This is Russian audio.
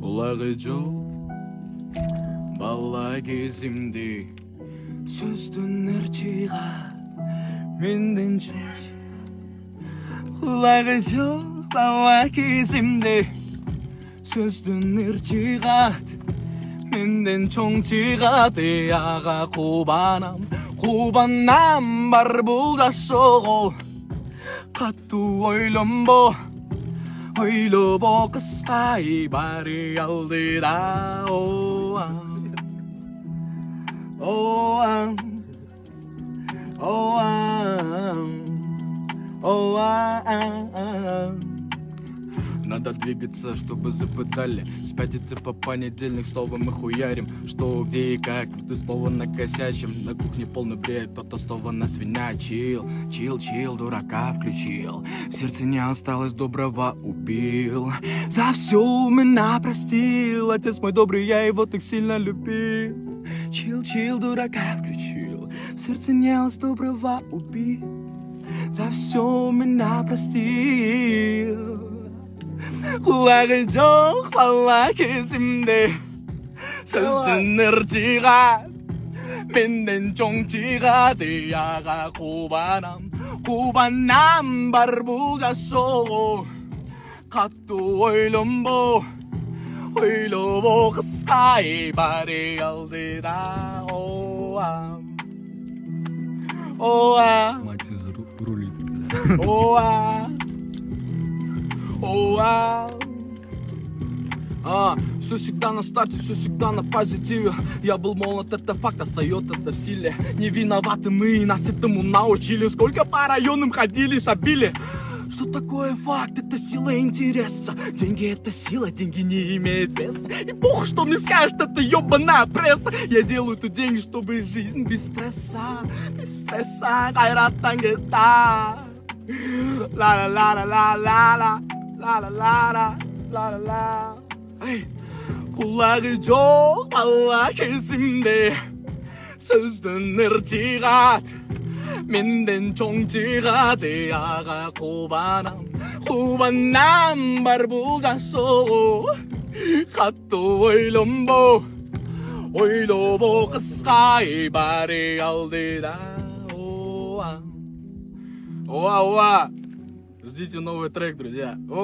Құлағы жоқ бала кезімде сөздің ырчыға менден чоң. Құлағы жоқ бала кезімде сөздің ырчыға менден чоң чыгады. Аға қубанам бар бұл жашоғо. Қатты ойланбо қысқа бары алдыда. Надо двигаться, чтобы запытали. Спятиться по понедельник, снова мы хуярим. Что, где и как, ты снова накосячим. На кухне полный бред, кто-то снова насвинячил. Чил, дурака включил. В сердце не осталось доброго, убил. За все меня простил. Отец мой добрый, я его так сильно любил. Чил, дурака включил. В сердце не осталось доброго, убил. За все меня простил. Құлағы жоқ бала кезімде сөздің ырчыға менден чоң чыгады. Аға қубанам бар бұл жашоғо. Қатты ойланбо қысқа бары алдыда. Максис рулит. Все всегда на старте, все всегда на позитиве. Я был молод, это факт, остается это в силе. Не виноваты мы, нас этому научили. Сколько по районам ходили, шабили. Что такое факт? Это сила интереса. Деньги это сила, деньги не имеют веса. И похуй, что мне скажет эта ебаная пресса. Я делаю тут деньги, чтобы жизнь без стресса. Без стресса, кайраттан кетта. Ла-ла-ла-ла-ла-ла-ла. Ла-ла-ла-ла-ла-ла. Құлағы жоқ бала кезімде сөздің ырчыға менден чоң чыгады. Аға қубанам бар бұл жашоғо. Қатты ойланбо қысқа бары алдыда. Ждите новый трек, друзья.